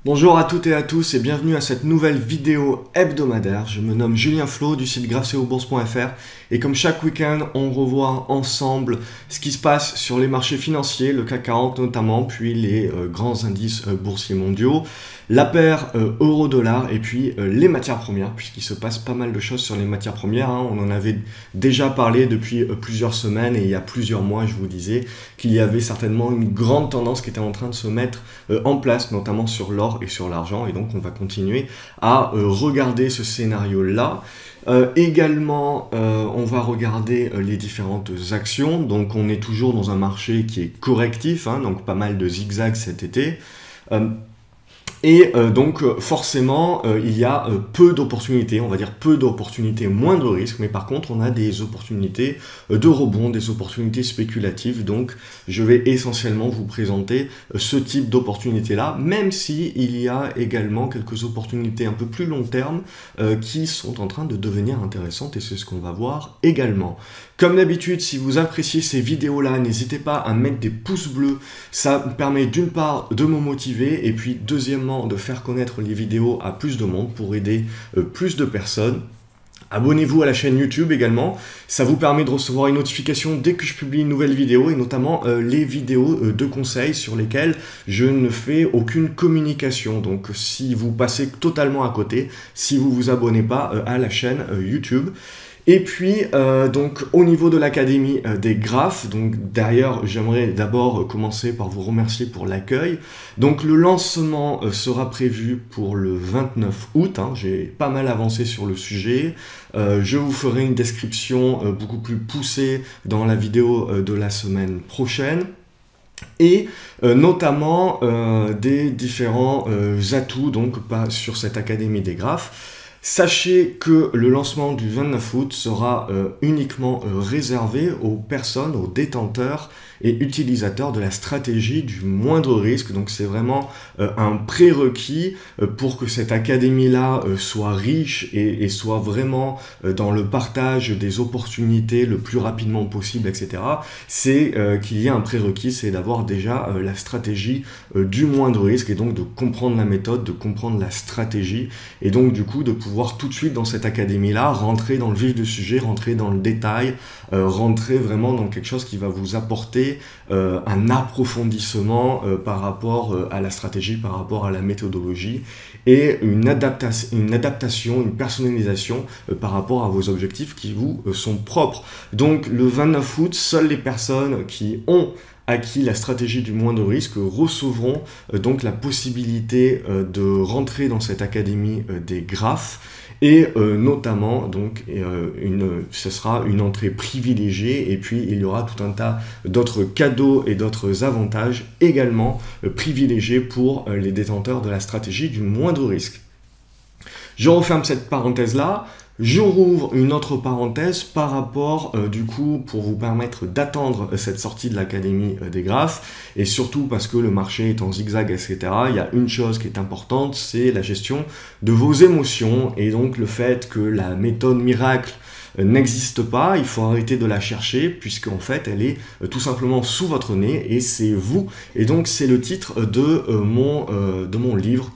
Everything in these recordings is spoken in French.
Bonjour à toutes et à tous et bienvenue à cette nouvelle vidéo hebdomadaire. Je me nomme Julien Flo du site grafceobourse.fr et comme chaque week-end, on revoit ensemble ce qui se passe sur les marchés financiers, le CAC 40 notamment, puis les grands indices boursiers mondiaux, la paire euro-dollar et puis les matières premières, puisqu'il se passe pas mal de choses sur les matières premières. On en avait déjà parlé depuis plusieurs semaines et il y a plusieurs mois, je vous disais qu'il y avait certainement une grande tendance qui était en train de se mettre en place, notamment sur l'or et sur l'argent, et donc on va continuer à regarder ce scénario-là. Également, on va regarder les différentes actions, donc on est toujours dans un marché qui est correctif, donc pas mal de zigzags cet été. Donc forcément, il y a peu d'opportunités, on va dire peu d'opportunités, moins de risques, mais par contre on a des opportunités de rebond, des opportunités spéculatives, donc je vais essentiellement vous présenter ce type d'opportunités-là, même si il y a également quelques opportunités un peu plus long terme qui sont en train de devenir intéressantes et c'est ce qu'on va voir également. Comme d'habitude, si vous appréciez ces vidéos-là, n'hésitez pas à mettre des pouces bleus, ça me permet d'une part de me motiver et puis deuxièmement de faire connaître les vidéos à plus de monde pour aider plus de personnes. Abonnez-vous à la chaîne YouTube également, ça vous permet de recevoir une notification dès que je publie une nouvelle vidéo et notamment les vidéos de conseils sur lesquelles je ne fais aucune communication. Donc si vous passez totalement à côté, si vous ne vous abonnez pas à la chaîne YouTube. Et puis, donc, au niveau de l'Académie des graphes, donc d'ailleurs, j'aimerais d'abord commencer par vous remercier pour l'accueil. Donc, le lancement sera prévu pour le 29 août, j'ai pas mal avancé sur le sujet. Je vous ferai une description beaucoup plus poussée dans la vidéo de la semaine prochaine. Et notamment des différents atouts donc, sur cette Académie des graphes. Sachez que le lancement du 29 août sera uniquement réservé aux personnes, aux détenteurs et utilisateurs de la stratégie du moindre risque. Donc c'est vraiment un prérequis pour que cette académie-là soit riche et soit vraiment dans le partage des opportunités le plus rapidement possible, etc. C'est qu'il y a un prérequis, c'est d'avoir déjà la stratégie du moindre risque et donc de comprendre la méthode, de comprendre la stratégie et donc du coup de pouvoir tout de suite dans cette académie-là rentrer dans le vif du sujet, rentrer dans le détail, rentrer vraiment dans quelque chose qui va vous apporter un approfondissement par rapport à la stratégie, par rapport à la méthodologie et une adaptation, une personnalisation par rapport à vos objectifs qui vous sont propres. Donc le 29 août, seules les personnes qui ont acquis la stratégie du moindre risque recevront donc la possibilité de rentrer dans cette académie des graphes et notamment donc ce sera une entrée privilégiée et puis il y aura tout un tas d'autres cadeaux et d'autres avantages également privilégiés pour les détenteurs de la stratégie du moindre risque. Je referme cette parenthèse là. Je rouvre une autre parenthèse par rapport, du coup, pour vous permettre d'attendre cette sortie de l'Académie des graphes, et surtout parce que le marché est en zigzag, etc. Il y a une chose qui est importante, c'est la gestion de vos émotions, et donc le fait que la méthode miracle n'existe pas, il faut arrêter de la chercher puisqu'en fait elle est tout simplement sous votre nez et c'est vous. Et donc c'est le titre de mon livre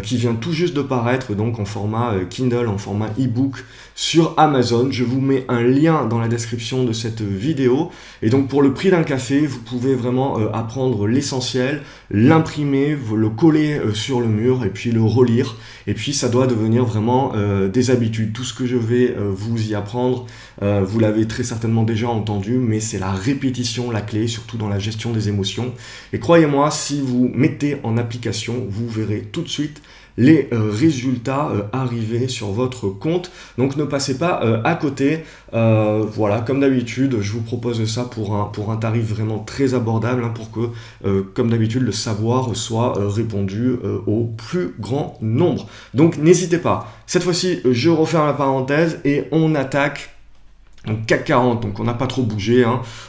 qui vient tout juste de paraître donc en format Kindle, en format e-book sur Amazon. Je vous mets un lien dans la description de cette vidéo et donc pour le prix d'un café vous pouvez vraiment apprendre l'essentiel, l'imprimer, le coller sur le mur et puis le relire et puis ça doit devenir vraiment des habitudes. Tout ce que je vais vous y apprendre, vous l'avez très certainement déjà entendu, mais c'est la répétition la clé, surtout dans la gestion des émotions. Et croyez-moi, si vous mettez en application, vous verrez tout de suite les résultats arriver sur votre compte. Donc ne passez pas à côté. Voilà, comme d'habitude, je vous propose ça pour un tarif vraiment très abordable pour que, comme d'habitude, le savoir soit répandu au plus grand nombre. Donc n'hésitez pas. Cette fois-ci, je referme la parenthèse et on attaque. Donc CAC 40, donc on n'a pas trop bougé,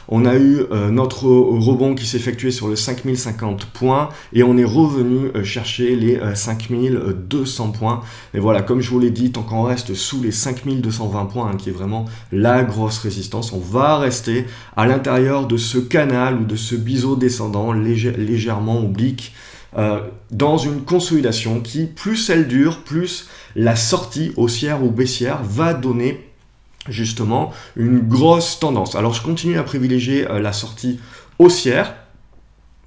on a eu notre rebond qui s'est effectué sur le 5050 points et on est revenu chercher les 5200 points. Et voilà, comme je vous l'ai dit, tant qu'on reste sous les 5220 points, qui est vraiment la grosse résistance, on va rester à l'intérieur de ce canal ou de ce biseau descendant légèrement oblique dans une consolidation qui, plus elle dure, plus la sortie haussière ou baissière va donner justement une grosse tendance. Alors je continue à privilégier la sortie haussière,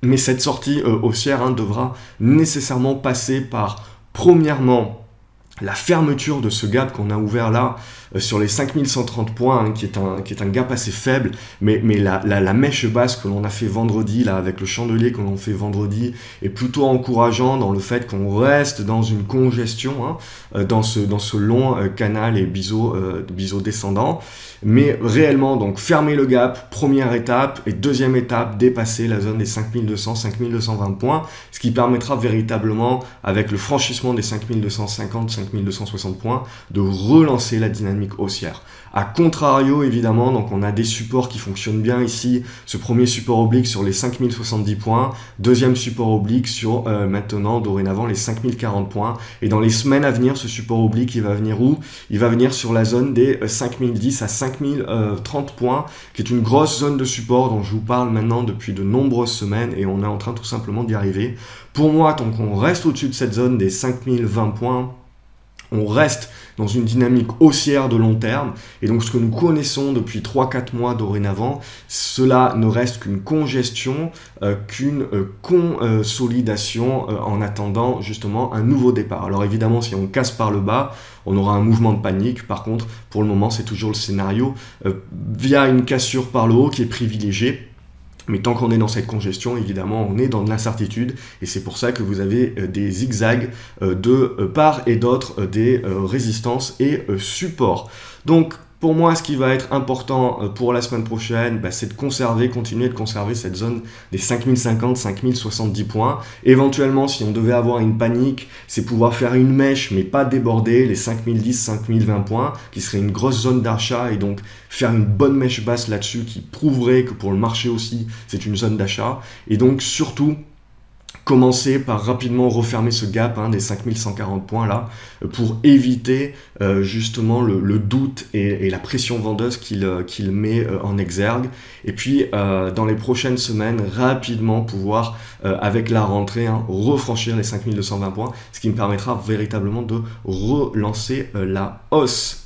mais cette sortie haussière devra nécessairement passer par, premièrement, la fermeture de ce gap qu'on a ouvert là sur les 5130 points, qui est un gap assez faible, mais la mèche basse que l'on a fait vendredi, là, avec le chandelier que l'on fait vendredi, est plutôt encourageant dans le fait qu'on reste dans une congestion, dans ce long canal et biseau descendant. Mais réellement, donc, fermer le gap, première étape, et deuxième étape, dépasser la zone des 5200, 5220 points, ce qui permettra véritablement, avec le franchissement des 5250, 5260 points, de relancer la dynamique haussière. A contrario, évidemment, donc on a des supports qui fonctionnent bien ici. Ce premier support oblique sur les 5070 points, deuxième support oblique sur maintenant, dorénavant, les 5040 points. Et dans les semaines à venir, ce support oblique, il va venir où? Il va venir sur la zone des 5010 à 5030 points, qui est une grosse zone de support dont je vous parle maintenant depuis de nombreuses semaines, et on est en train tout simplement d'y arriver. Pour moi, tant qu'on reste au-dessus de cette zone des 5020 points, on reste dans une dynamique haussière de long terme, et donc ce que nous connaissons depuis 3-4 mois dorénavant, cela ne reste qu'une congestion, qu'une consolidation en attendant justement un nouveau départ. Alors évidemment, si on casse par le bas, on aura un mouvement de panique. Par contre, pour le moment, c'est toujours le scénario via une cassure par le haut qui est privilégié. Mais tant qu'on est dans cette congestion, évidemment, on est dans de l'incertitude, et c'est pour ça que vous avez des zigzags de part et d'autre des résistances et supports. Donc, pour moi, ce qui va être important pour la semaine prochaine, c'est de continuer de conserver cette zone des 5050, 5070 points. Éventuellement, si on devait avoir une panique, c'est pouvoir faire une mèche, mais pas déborder les 5010, 5020 points, qui serait une grosse zone d'achat, et donc faire une bonne mèche basse là-dessus, qui prouverait que pour le marché aussi, c'est une zone d'achat. Et donc, surtout, commencer par rapidement refermer ce gap des 5140 points là, pour éviter justement le doute et la pression vendeuse qu'il met en exergue. Et puis dans les prochaines semaines, rapidement pouvoir avec la rentrée refranchir les 5220 points, ce qui me permettra véritablement de relancer la hausse.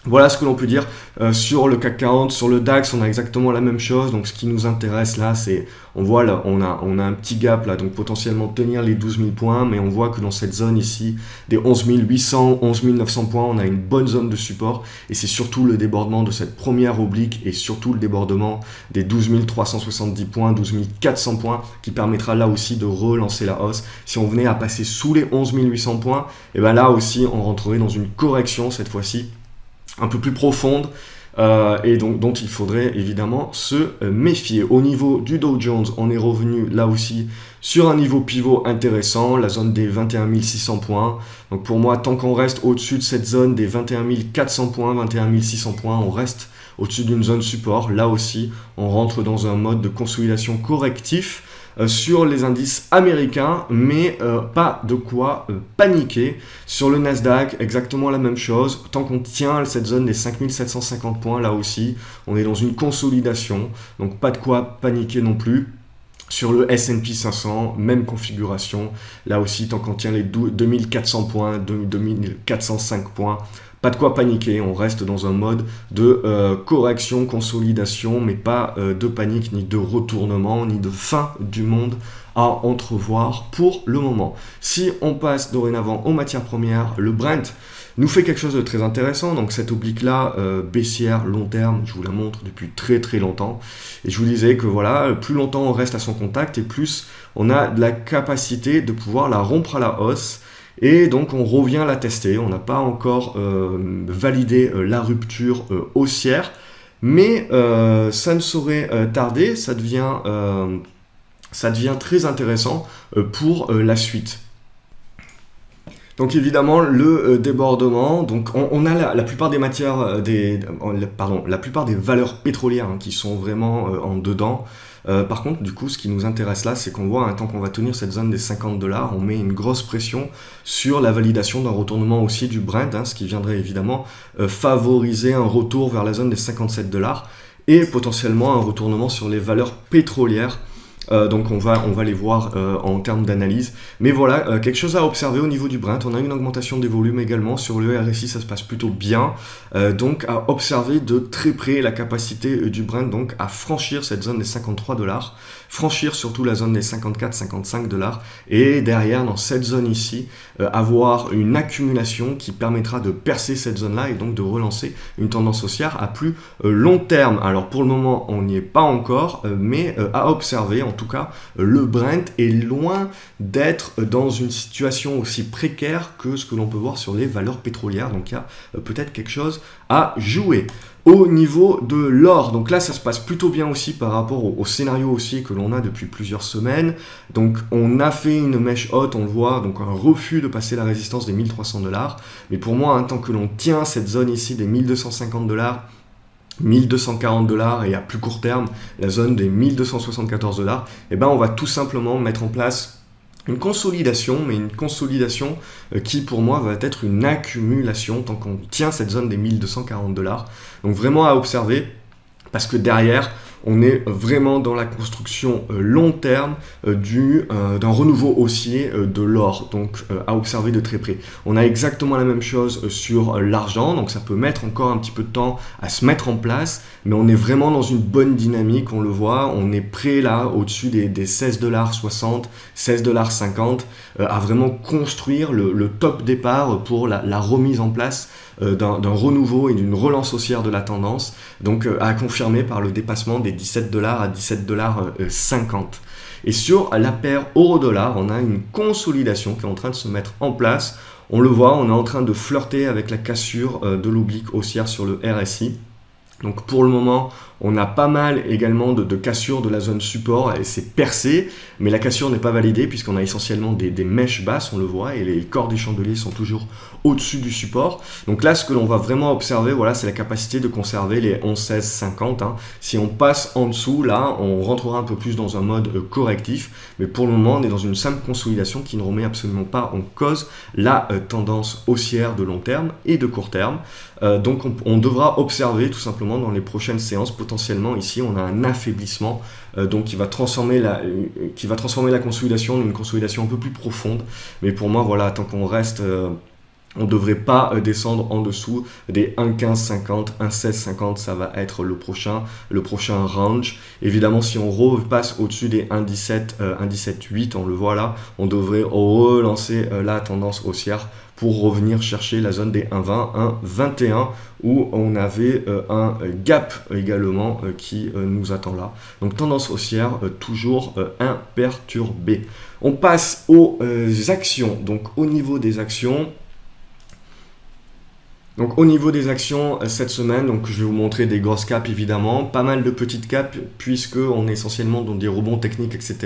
Voilà ce que l'on peut dire sur le CAC 40, sur le DAX, on a exactement la même chose. Donc ce qui nous intéresse là, c'est, on voit là, on a un petit gap là, donc potentiellement tenir les 12 000 points, mais on voit que dans cette zone ici, des 11 800, 11 900 points, on a une bonne zone de support, et c'est surtout le débordement de cette première oblique, et surtout le débordement des 12 370 points, 12 400 points, qui permettra là aussi de relancer la hausse. Si on venait à passer sous les 11 800 points, et bien là aussi, on rentrerait dans une correction cette fois-ci, un peu plus profonde, et donc dont il faudrait évidemment se méfier. Au niveau du Dow Jones, on est revenu là aussi sur un niveau pivot intéressant, la zone des 21 600 points. Donc pour moi, tant qu'on reste au-dessus de cette zone des 21 400 points, 21 600 points, on reste au-dessus d'une zone support. Là aussi, on rentre dans un mode de consolidation correctif sur les indices américains, mais pas de quoi paniquer. Sur le Nasdaq, exactement la même chose. Tant qu'on tient cette zone des 5750 points, là aussi, on est dans une consolidation, donc pas de quoi paniquer non plus. Sur le S&P 500, même configuration. Là aussi, tant qu'on tient les 2400 points, 2405 points, pas de quoi paniquer. On reste dans un mode de correction, consolidation, mais pas de panique, ni de retournement, ni de fin du monde à entrevoir pour le moment. Si on passe dorénavant aux matières premières, le Brent nous fait quelque chose de très intéressant. Donc cette oblique-là, baissière, long terme, je vous la montre depuis très très longtemps. Et je vous disais que voilà, plus longtemps on reste à son contact, et plus on a de la capacité de pouvoir la rompre à la hausse. Et donc on revient la tester. On n'a pas encore validé la rupture haussière, mais ça ne saurait tarder. Ça devient très intéressant pour la suite. Donc évidemment le débordement, donc on a la plupart des matières, la plupart des valeurs pétrolières qui sont vraiment en dedans. Par contre, du coup, ce qui nous intéresse là, c'est qu'on voit, tant qu'on va tenir cette zone des 50 $, on met une grosse pression sur la validation d'un retournement haussier du Brent, ce qui viendrait évidemment favoriser un retour vers la zone des 57 $, et potentiellement un retournement sur les valeurs pétrolières Donc on va les voir en termes d'analyse. Mais voilà, quelque chose à observer au niveau du Brent. On a une augmentation des volumes également. Sur le RSI, ça se passe plutôt bien. Donc à observer de très près la capacité du Brent donc à franchir cette zone des 53 $, franchir surtout la zone des 54-55 $. Et derrière, dans cette zone ici, avoir une accumulation qui permettra de percer cette zone-là et donc de relancer une tendance haussière à plus long terme. Alors pour le moment, on n'y est pas encore, mais à observer. En tout cas, le Brent est loin d'être dans une situation aussi précaire que ce que l'on peut voir sur les valeurs pétrolières. Donc il y a peut-être quelque chose à jouer. Au niveau de l'or, donc là ça se passe plutôt bien aussi par rapport au scénario haussier que l'on a depuis plusieurs semaines. Donc on a fait une mèche haute, on le voit, donc un refus de passer la résistance des 1300 $. Mais pour moi, tant que l'on tient cette zone ici des 1250 $, 1240 $ et à plus court terme la zone des 1274 $, et ben on va tout simplement mettre en place une consolidation, mais une consolidation qui pour moi va être une accumulation tant qu'on tient cette zone des 1240 $. Donc vraiment à observer, parce que derrière, on est vraiment dans la construction long terme d'un renouveau haussier de l'or, donc à observer de très près. On a exactement la même chose sur l'argent, donc ça peut mettre encore un petit peu de temps à se mettre en place, mais on est vraiment dans une bonne dynamique, on le voit, on est prêt là au-dessus des 16,60 $, 16,50 $, à vraiment construire le top départ pour la remise en place d'un renouveau et d'une relance haussière de la tendance, donc à confirmer par le dépassement des 17 $ à 17,50 $. Et sur la paire euro-dollar, on a une consolidation qui est en train de se mettre en place. On le voit, on est en train de flirter avec la cassure de l'oblique haussière sur le RSI. Donc pour le moment, on a pas mal également de cassures de la zone support et c'est percé, mais la cassure n'est pas validée puisqu'on a essentiellement des mèches basses, on le voit, et les corps des chandeliers sont toujours au-dessus du support. Donc là, ce que l'on va vraiment observer, voilà, c'est la capacité de conserver les 11,1650. Si on passe en dessous, là, on rentrera un peu plus dans un mode correctif, mais pour le moment, on est dans une simple consolidation qui ne remet absolument pas en cause la tendance haussière de long terme et de court terme. Donc on devra observer tout simplement dans les prochaines séances. Potentiellement ici on a un affaiblissement donc qui va transformer la consolidation en une consolidation un peu plus profonde, mais pour moi voilà, tant qu'on reste on ne devrait pas descendre en dessous des 1,1550, 1,1650, ça va être le prochain range. Évidemment, si on repasse au-dessus des 1,17, 1,17,8, on le voit là, on devrait relancer la tendance haussière pour revenir chercher la zone des 1,20, 1,21 où on avait un gap également qui nous attend là. Donc tendance haussière toujours imperturbée. On passe aux actions. Donc au niveau des actions, cette semaine, donc je vais vous montrer des grosses caps évidemment, pas mal de petites caps puisque on est essentiellement dans des rebonds techniques, etc.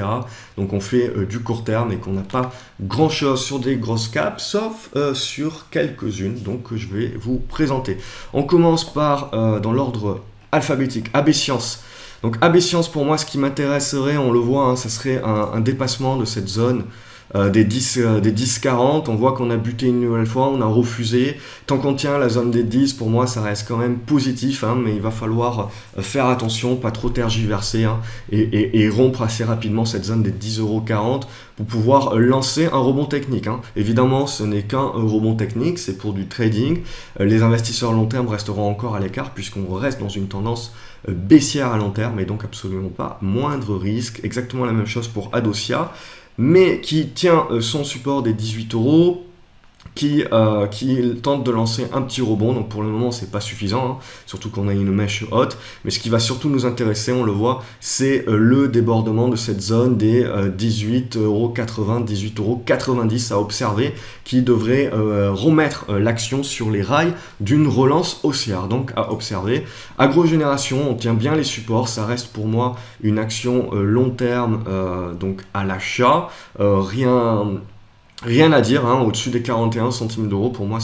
Donc on fait du court terme et qu'on n'a pas grand chose sur des grosses caps, sauf sur quelques-unes, donc je vais vous présenter. On commence par, dans l'ordre alphabétique, AB Science. Donc AB Science, pour moi, ce qui m'intéresserait, on le voit, ça serait un dépassement de cette zone des 10-40, on voit qu'on a buté une nouvelle fois, on a refusé. Tant qu'on tient la zone des 10, pour moi ça reste quand même positif, mais il va falloir faire attention, pas trop tergiverser et rompre assez rapidement cette zone des 10,40 € pour pouvoir lancer un rebond technique. Évidemment, ce n'est qu'un rebond technique, c'est pour du trading. Les investisseurs long terme resteront encore à l'écart puisqu'on reste dans une tendance baissière à long terme et donc absolument pas moindre risque. Exactement la même chose pour Adosia, mais qui tient son support des 18 €, qui tente de lancer un petit rebond. Donc pour le moment c'est pas suffisant, surtout qu'on a une mèche haute, mais ce qui va surtout nous intéresser, on le voit, c'est le débordement de cette zone des 18,80 €, 18,90 € à observer, qui devrait remettre l'action sur les rails d'une relance haussière. Donc à observer. Agrogénération, on tient bien les supports, ça reste pour moi une action long terme, donc à l'achat, rien à dire, au-dessus des 41 centimes d'euros, pour moi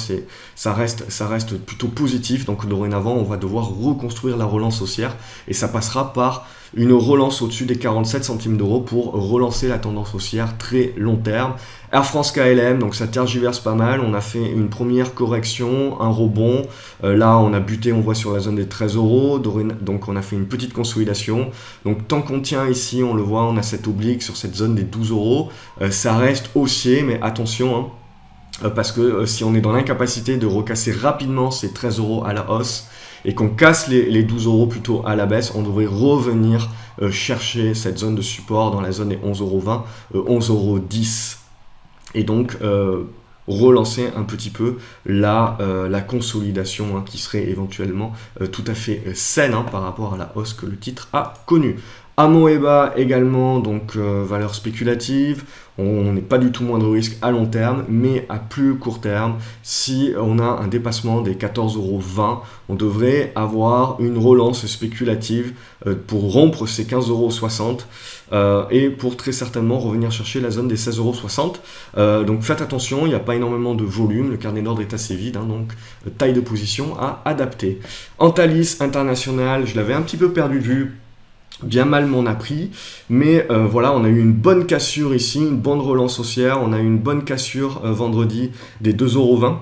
ça reste plutôt positif. Donc dorénavant on va devoir reconstruire la relance haussière et ça passera par une relance au-dessus des 47 centimes d'euros pour relancer la tendance haussière très long terme. Air France KLM, donc ça tergiverse pas mal, on a fait une première correction, un rebond, là on a buté, on voit sur la zone des 13 euros, donc on a fait une petite consolidation, donc tant qu'on tient ici, on le voit, on a cette oblique sur cette zone des 12 euros, ça reste haussier, mais attention, hein, parce que si on est dans l'incapacité de recasser rapidement ces 13 euros à la hausse, et qu'on casse les 12 euros plutôt à la baisse, on devrait revenir chercher cette zone de support dans la zone des 11,20 €, 11,10 €. Et donc relancer un petit peu la consolidation, hein, qui serait éventuellement tout à fait saine, hein, par rapport à la hausse que le titre a connue. Amoeba également, donc valeur spéculative, on n'est pas du tout moins de risque à long terme, mais à plus court terme, si on a un dépassement des 14,20 €, on devrait avoir une relance spéculative pour rompre ces 15,60 € et pour très certainement revenir chercher la zone des 16,60 €. Donc faites attention, il n'y a pas énormément de volume, le carnet d'ordre est assez vide, hein, donc taille de position à adapter. Antalis International, je l'avais un petit peu perdu de vue, bien mal m'en a pris, mais voilà, on a eu une bonne cassure ici, une bonne relance haussière, on a eu une bonne cassure vendredi des 2,20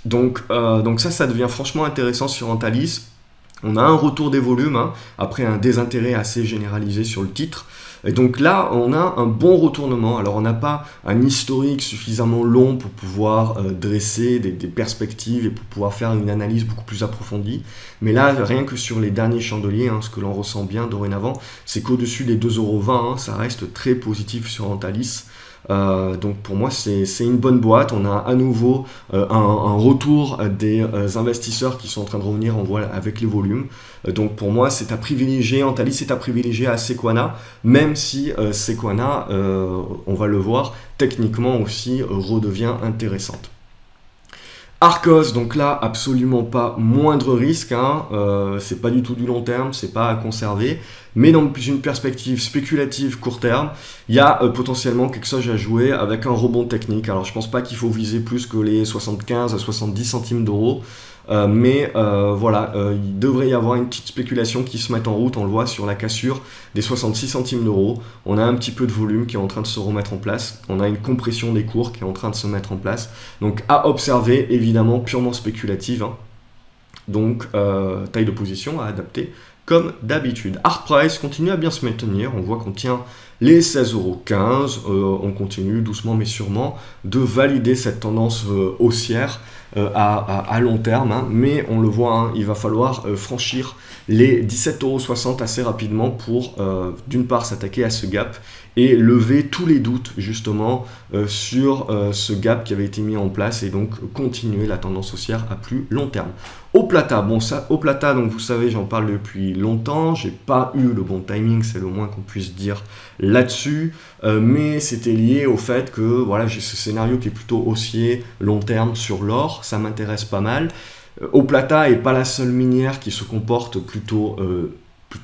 €. Donc ça devient franchement intéressant sur Antalis. On a un retour des volumes, hein, après un désintérêt assez généralisé sur le titre. Et donc là, on a un bon retournement. Alors, on n'a pas un historique suffisamment long pour pouvoir dresser des perspectives et pour pouvoir faire une analyse beaucoup plus approfondie. Mais là, rien que sur les derniers chandeliers, hein, ce que l'on ressent bien dorénavant, c'est qu'au-dessus des 2,20 €, hein, ça reste très positif sur Antalis. Donc pour moi c'est une bonne boîte. On a à nouveau un retour des investisseurs qui sont en train de revenir en voie avec les volumes. Donc pour moi c'est à privilégier, Antalis c'est à privilégier à Sequana, même si Sequana, on va le voir, techniquement aussi redevient intéressante. Arcos, donc là, absolument pas moindre risque, hein, c'est pas du tout du long terme, c'est pas à conserver, mais dans une perspective spéculative court terme, il y a potentiellement quelque chose à jouer avec un rebond technique. Alors je pense pas qu'il faut viser plus que les 75 à 70 centimes d'euros, mais voilà, il devrait y avoir une petite spéculation qui se met en route, on le voit sur la cassure des 66 centimes d'euros, on a un petit peu de volume qui est en train de se remettre en place, on a une compression des cours qui est en train de se mettre en place, donc à observer, évidemment purement spéculative, hein. Donc taille de position à adapter comme d'habitude. Hard Price continue à bien se maintenir, on voit qu'on tient les 16,15 €, on continue doucement mais sûrement de valider cette tendance haussière à long terme, hein, mais on le voit, hein, il va falloir franchir les 17,60 € assez rapidement pour d'une part s'attaquer à ce gap et lever tous les doutes justement sur ce gap qui avait été mis en place et donc continuer la tendance haussière à plus long terme. Oplata, bon ça, Oplata, donc vous savez, j'en parle depuis longtemps, j'ai pas eu le bon timing, c'est le moins qu'on puisse dire là-dessus, mais c'était lié au fait que voilà, j'ai ce scénario qui est plutôt haussier long terme sur l'or, ça m'intéresse pas mal. Oplata est pas la seule minière qui se comporte plutôt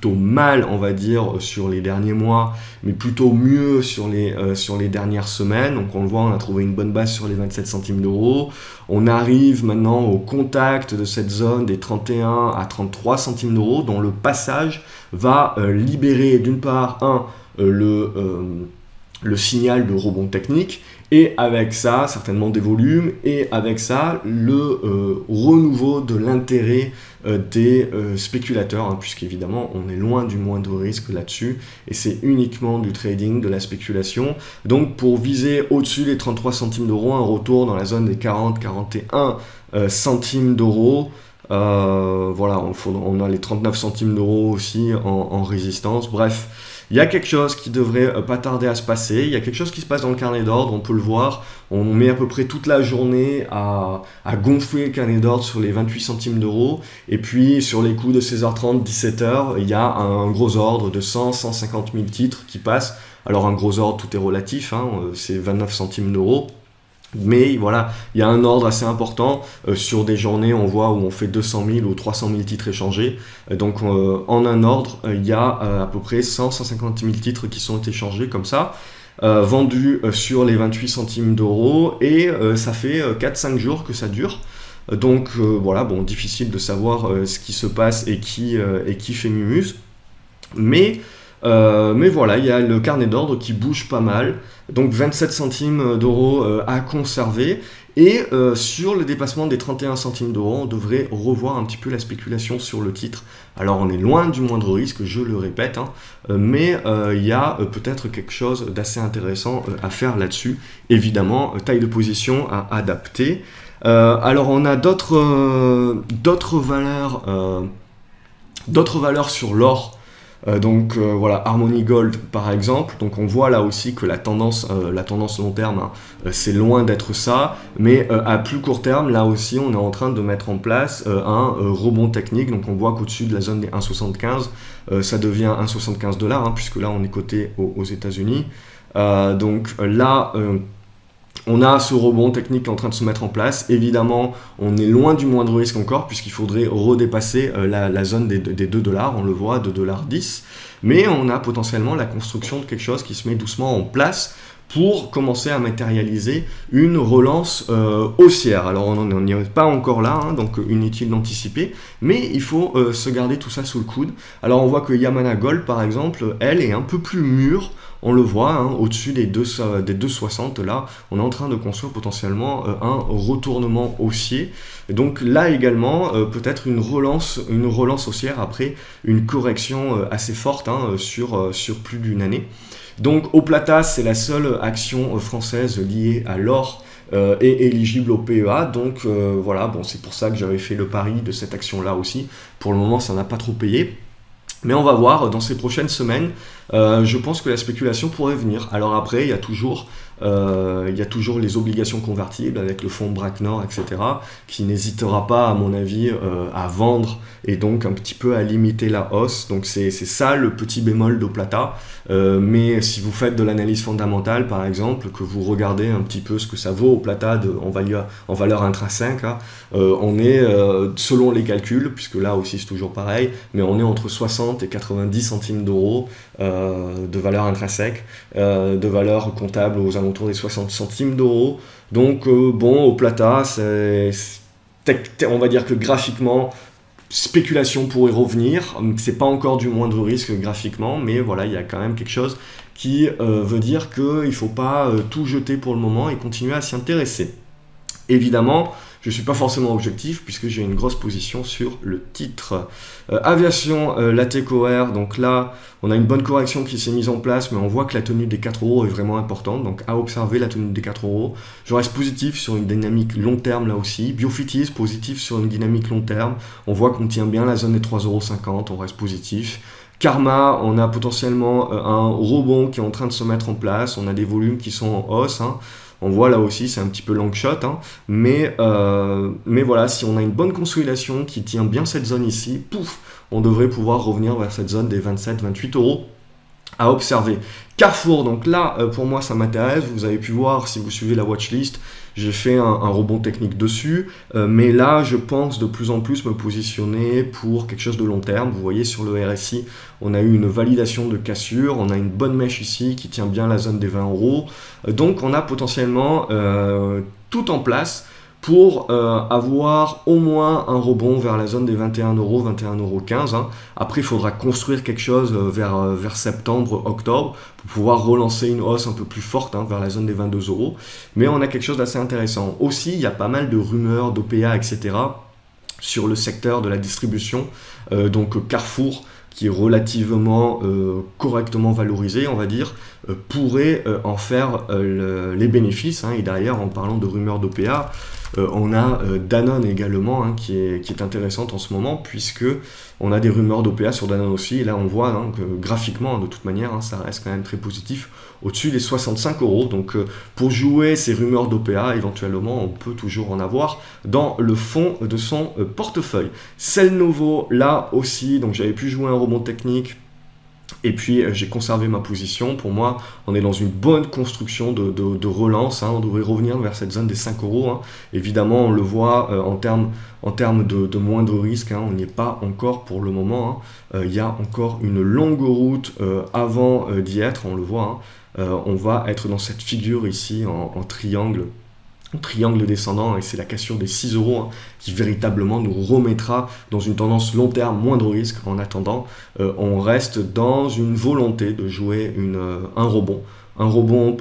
mal, on va dire, sur les derniers mois, mais plutôt mieux sur les dernières semaines. Donc on le voit, on a trouvé une bonne base sur les 27 centimes d'euros. On arrive maintenant au contact de cette zone des 31 à 33 centimes d'euros, dont le passage va libérer d'une part le signal de rebond technique, et avec ça, certainement des volumes, et avec ça, le renouveau de l'intérêt des spéculateurs, hein, puisqu'évidemment, on est loin du moindre risque là-dessus, et c'est uniquement du trading, de la spéculation. Donc, pour viser au-dessus des 33 centimes d'euros, un retour dans la zone des 40-41 centimes d'euros, voilà, on a les 39 centimes d'euros aussi en résistance, bref. Il y a quelque chose qui devrait pas tarder à se passer, il y a quelque chose qui se passe dans le carnet d'ordre, on peut le voir, on met à peu près toute la journée à gonfler le carnet d'ordre sur les 28 centimes d'euros, et puis sur les coups de 16h30, 17h, il y a un gros ordre de 100-150 000 titres qui passe. Alors un gros ordre, tout est relatif, hein, c'est 29 centimes d'euros. Mais voilà, il y a un ordre assez important. Sur des journées, on voit où on fait 200 000 ou 300 000 titres échangés. Donc en un ordre, il y a à peu près 100-150 000 titres qui sont échangés comme ça, vendus sur les 28 centimes d'euros. Et ça fait 4-5 jours que ça dure. Donc voilà, bon, difficile de savoir ce qui se passe et qui fait mumuse. Mais Mais voilà, il y a le carnet d'ordre qui bouge pas mal. Donc 27 centimes d'euros à conserver. Et sur le dépassement des 31 centimes d'euros, on devrait revoir un petit peu la spéculation sur le titre. Alors on est loin du moindre risque, je le répète, hein, mais il y a peut-être quelque chose d'assez intéressant à faire là-dessus. Évidemment, taille de position à adapter. Alors on a d'autres valeurs sur l'or. Donc voilà, Harmony Gold par exemple, donc on voit là aussi que la tendance long terme, hein, c'est loin d'être ça, mais à plus court terme, là aussi on est en train de mettre en place un rebond technique, donc on voit qu'au-dessus de la zone des 1,75, ça devient 1,75 $, hein, puisque là on est coté aux États-Unis. Donc là, on a ce rebond technique qui est en train de se mettre en place. Évidemment, on est loin du moindre risque encore, puisqu'il faudrait redépasser la zone des 2 $, on le voit, 2,10 $. Mais on a potentiellement la construction de quelque chose qui se met doucement en place pour commencer à matérialiser une relance haussière. Alors on n'y est pas encore là, hein, donc inutile d'anticiper, mais il faut se garder tout ça sous le coude. Alors on voit que Yamana Gold par exemple, elle est un peu plus mûre. On le voit, hein, au-dessus des 2,60, là, on est en train de construire potentiellement un retournement haussier. Donc là également, peut-être une relance haussière après une correction assez forte, hein, sur plus d'une année. Donc au Plata, c'est la seule action française liée à l'or et éligible au PEA. Donc voilà, bon, c'est pour ça que j'avais fait le pari de cette action-là aussi. Pour le moment, ça n'a pas trop payé. Mais on va voir dans ces prochaines semaines, je pense que la spéculation pourrait venir. Alors après, il y a toujours les obligations convertibles avec le fonds BRAC Nord, etc., qui n'hésitera pas, à mon avis, à vendre et donc un petit peu à limiter la hausse. Donc c'est ça le petit bémol d'Au Plata. Mais si vous faites de l'analyse fondamentale, par exemple, que vous regardez un petit peu ce que ça vaut Au Plata en valeur intrinsèque, hein, on est, selon les calculs, puisque là aussi c'est toujours pareil, mais on est entre 60 et 90 centimes d'euros de valeur intrinsèque, de valeur comptable aux alentours des 60 centimes d'euros. Donc bon, Au Plata, on va dire que graphiquement, spéculation pourrait revenir. C'est pas encore du moindre risque graphiquement, mais voilà, il y a quand même quelque chose qui veut dire qu'il ne faut pas tout jeter pour le moment et continuer à s'y intéresser. Évidemment, je ne suis pas forcément objectif puisque j'ai une grosse position sur le titre. Aviation, la TechOR, donc là, on a une bonne correction qui s'est mise en place, mais on voit que la tenue des 4 € est vraiment importante, donc à observer la tenue des 4 €. Je reste positif sur une dynamique long terme là aussi. Biofitis, positif sur une dynamique long terme. On voit qu'on tient bien la zone des 3,50 €, on reste positif. Karma, on a potentiellement un rebond qui est en train de se mettre en place, on a des volumes qui sont en hausse, hein. On voit là aussi, c'est un petit peu long shot, hein, mais voilà, si on a une bonne consolidation qui tient bien cette zone ici, pouf, on devrait pouvoir revenir vers cette zone des 27-28 € à observer. Carrefour, donc là, pour moi, ça m'intéresse. Vous avez pu voir, si vous suivez la watchlist, j'ai fait un rebond technique dessus. Mais là, je pense de plus en plus me positionner pour quelque chose de long terme. Vous voyez, sur le RSI, on a eu une validation de cassure. On a une bonne mèche ici qui tient bien la zone des 20 €. Donc, on a potentiellement tout en place pour avoir au moins un rebond vers la zone des 21 €, 21,15 €. Hein. Après, il faudra construire quelque chose vers septembre, octobre, pour pouvoir relancer une hausse un peu plus forte, hein, vers la zone des 22 €. Mais on a quelque chose d'assez intéressant. Aussi, il y a pas mal de rumeurs d'OPA, etc., sur le secteur de la distribution. Donc Carrefour, qui est relativement correctement valorisé, on va dire, pourrait en faire les bénéfices. Hein. Et derrière, en parlant de rumeurs d'OPA, on a Danone également, hein, qui est intéressante en ce moment, puisque on a des rumeurs d'OPA sur Danone aussi. Et là, on voit, hein, que graphiquement, de toute manière, hein, ça reste quand même très positif, au-dessus des 65 €. Donc, pour jouer ces rumeurs d'OPA, éventuellement, on peut toujours en avoir dans le fond de son portefeuille. Celnovo, là aussi, donc j'avais pu jouer un rebond technique. Et puis j'ai conservé ma position. Pour moi, on est dans une bonne construction de relance, hein. On devrait revenir vers cette zone des 5 €. Hein. Évidemment, on le voit en termes de moindre risque, hein. On n'y est pas encore pour le moment, hein. Il y a encore une longue route avant d'y être, on le voit, hein. On va être dans cette figure ici en triangle triangle descendant, et c'est la cassure des 6 euros hein, qui véritablement nous remettra dans une tendance long terme, moins de risque. En attendant, on reste dans une volonté de jouer un rebond. Un rebond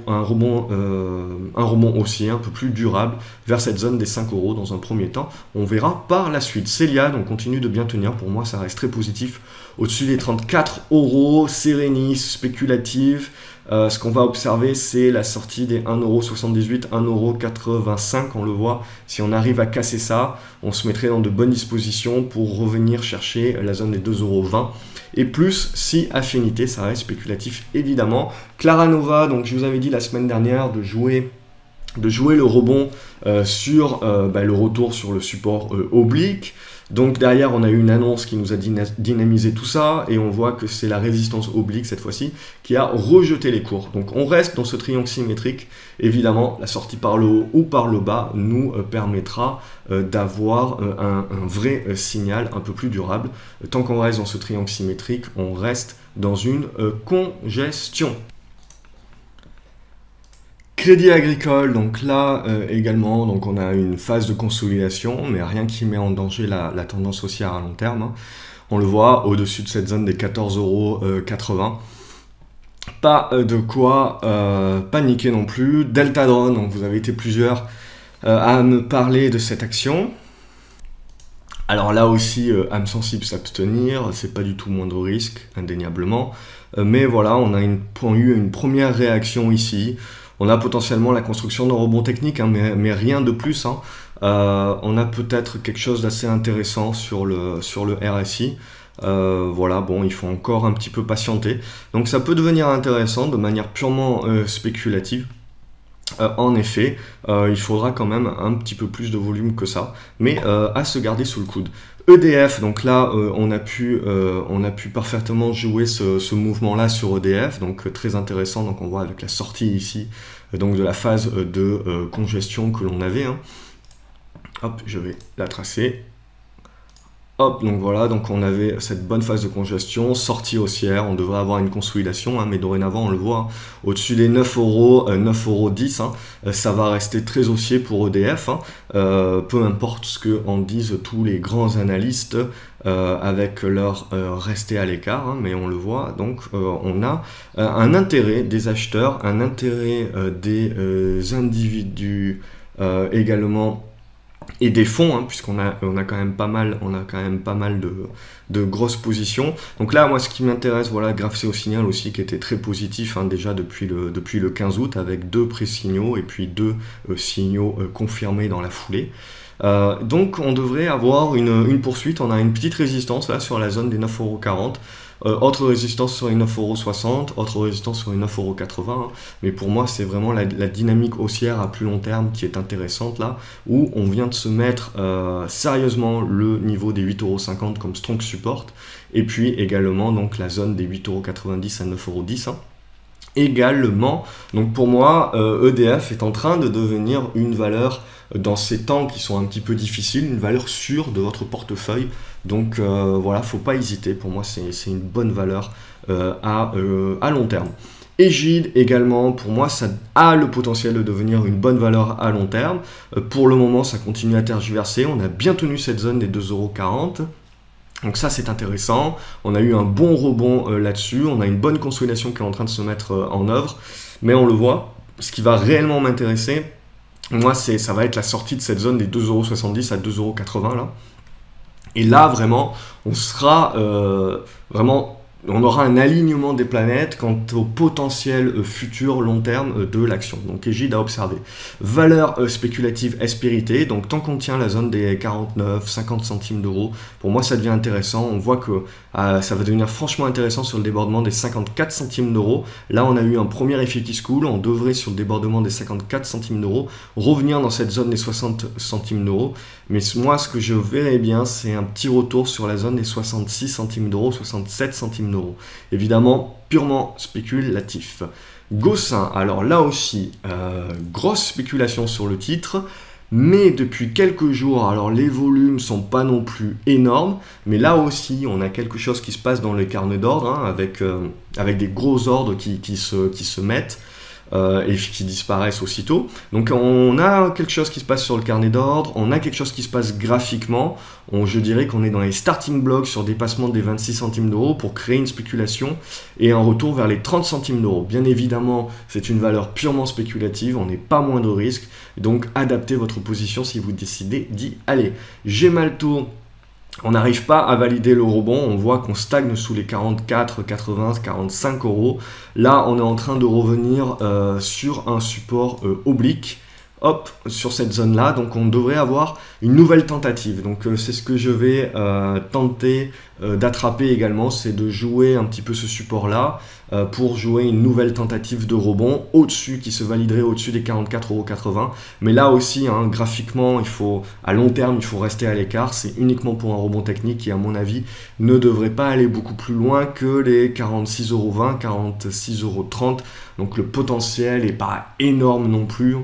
haussier un peu plus durable vers cette zone des 5 euros dans un premier temps. On verra par la suite. Céliade, on continue de bien tenir. Pour moi, ça reste très positif. Au-dessus des 34 euros, Serenis, spéculative. Ce qu'on va observer, c'est la sortie des 1,78 €, 1,85 €. On le voit, si on arrive à casser ça, on se mettrait dans de bonnes dispositions pour revenir chercher la zone des 2,20 €. Et plus si affinité, ça reste spéculatif évidemment. Clara Nova, donc je vous avais dit la semaine dernière de jouer le rebond sur le retour sur le support oblique. Donc derrière, on a eu une annonce qui nous a dynamisé tout ça, et on voit que c'est la résistance oblique cette fois-ci qui a rejeté les cours. Donc on reste dans ce triangle symétrique. Évidemment, la sortie par le haut ou par le bas nous permettra d'avoir un vrai signal un peu plus durable. Tant qu'on reste dans ce triangle symétrique, on reste dans une congestion. Crédit Agricole, donc là également, donc on a une phase de consolidation, mais rien qui met en danger la tendance haussière à long terme. Hein. On le voit au-dessus de cette zone des 14,80 €. Pas de quoi paniquer non plus. Deltadron, donc vous avez été plusieurs à me parler de cette action. Alors là aussi, âme sensible s'abstenir, c'est pas du tout moindre risque, indéniablement. Mais voilà, on a eu une première réaction ici. On a potentiellement la construction d'un rebond technique, hein, mais rien de plus. Hein. On a peut-être quelque chose d'assez intéressant sur le RSI. Voilà, bon, il faut encore un petit peu patienter. Donc ça peut devenir intéressant de manière purement spéculative. En effet, il faudra quand même un petit peu plus de volume que ça, mais à se garder sous le coude. EDF, donc là, on a pu parfaitement jouer ce mouvement-là sur EDF, donc très intéressant. Donc on voit avec la sortie ici, donc de la phase de congestion que l'on avait. Hein. Hop, je vais la tracer. Hop, donc voilà, donc on avait cette bonne phase de congestion, sortie haussière, on devrait avoir une consolidation, hein, mais dorénavant on le voit, hein, au-dessus des 9 €, 9,10 €, hein, ça va rester très haussier pour EDF, hein, peu importe ce que en disent tous les grands analystes avec leur rester à l'écart, hein, mais on le voit, donc on a un intérêt des acheteurs, un intérêt des individus également, et des fonds, hein, puisqu'on a quand même pas mal, de grosses positions. Donc là, moi, ce qui m'intéresse, voilà, graphe au signal aussi, qui était très positif, hein, déjà depuis le 15 août, avec 2 pré-signaux et puis 2 signaux confirmés dans la foulée. Donc on devrait avoir une poursuite. On a une petite résistance là sur la zone des 9,40 €. Autre résistance sur les 9,60 €, autre résistance sur les 9,80 €. Hein. Mais pour moi, c'est vraiment la dynamique haussière à plus long terme qui est intéressante là, où on vient de se mettre sérieusement le niveau des 8,50 € comme strong support, et puis également donc la zone des 8,90 € à 9,10 €. Hein. Également, donc pour moi, EDF est en train de devenir une valeur dans ces temps qui sont un petit peu difficiles, une valeur sûre de votre portefeuille. Donc voilà, faut pas hésiter. Pour moi, c'est une bonne valeur à long terme. Egide également, pour moi, ça a le potentiel de devenir une bonne valeur à long terme. Pour le moment, ça continue à tergiverser. On a bien tenu cette zone des 2,40 €. Donc ça, c'est intéressant. On a eu un bon rebond là-dessus. On a une bonne consolidation qui est en train de se mettre en œuvre. Mais on le voit, ce qui va réellement m'intéresser, moi, ça va être la sortie de cette zone des 2,70 € à 2,80 € là. Et là, vraiment, on sera on aura un alignement des planètes quant au potentiel futur long terme de l'action. Donc Egide à observer. Valeur spéculative Espérité, donc tant qu'on tient la zone des 49-50 centimes d'euros, pour moi ça devient intéressant. On voit que ça va devenir franchement intéressant sur le débordement des 54 centimes d'euros. Là on a eu un premier effet qui se coule, on devrait sur le débordement des 54 centimes d'euros revenir dans cette zone des 60 centimes d'euros. Mais moi ce que je verrais bien, c'est un petit retour sur la zone des 66 centimes d'euros, 67 centimes d'euros. Évidemment, purement spéculatif. Gossin, alors là aussi, grosse spéculation sur le titre, mais depuis quelques jours, alors les volumes sont pas non plus énormes, mais là aussi, on a quelque chose qui se passe dans les carnets d'ordre, hein, avec des gros ordres qui se mettent. et qui disparaissent aussitôt. Donc on a quelque chose qui se passe sur le carnet d'ordre, on a quelque chose qui se passe graphiquement. Je dirais qu'on est dans les starting blocks sur dépassement des 26 centimes d'euros pour créer une spéculation et un retour vers les 30 centimes d'euros. Bien évidemment, c'est une valeur purement spéculative, on n'est pas moins de risque, donc adaptez votre position si vous décidez d'y aller. Gemalto, on n'arrive pas à valider le rebond, on voit qu'on stagne sous les 44, 80, 45 euros. Là, on est en train de revenir sur un support oblique. Hop, sur cette zone-là, donc on devrait avoir une nouvelle tentative. Donc c'est ce que je vais tenter d'attraper également, c'est de jouer un petit peu ce support-là pour jouer une nouvelle tentative de rebond au-dessus, qui se validerait au-dessus des 44,80 €. Mais là aussi, hein, graphiquement, à long terme, il faut rester à l'écart. C'est uniquement pour un rebond technique qui, à mon avis, ne devrait pas aller beaucoup plus loin que les 46,20 €, 46,30 €. Donc le potentiel n'est pas énorme non plus.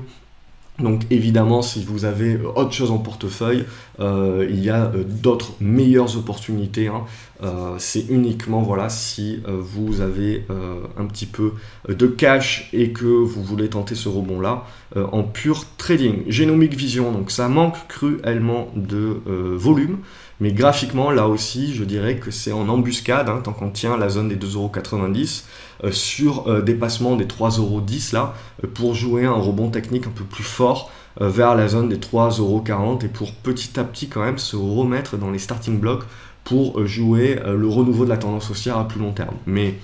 Donc évidemment, si vous avez autre chose en portefeuille, il y a d'autres meilleures opportunités. Hein. C'est uniquement voilà, si vous avez un petit peu de cash et que vous voulez tenter ce rebond-là en pur trading. Genomic Vision, donc ça manque cruellement de volume. Mais graphiquement, là aussi, je dirais que c'est en embuscade, hein, tant qu'on tient la zone des 2,90 € sur dépassement des 3,10 € là, pour jouer un rebond technique un peu plus fort vers la zone des 3,40 € et pour petit à petit quand même se remettre dans les starting blocks pour jouer le renouveau de la tendance haussière à plus long terme. Mais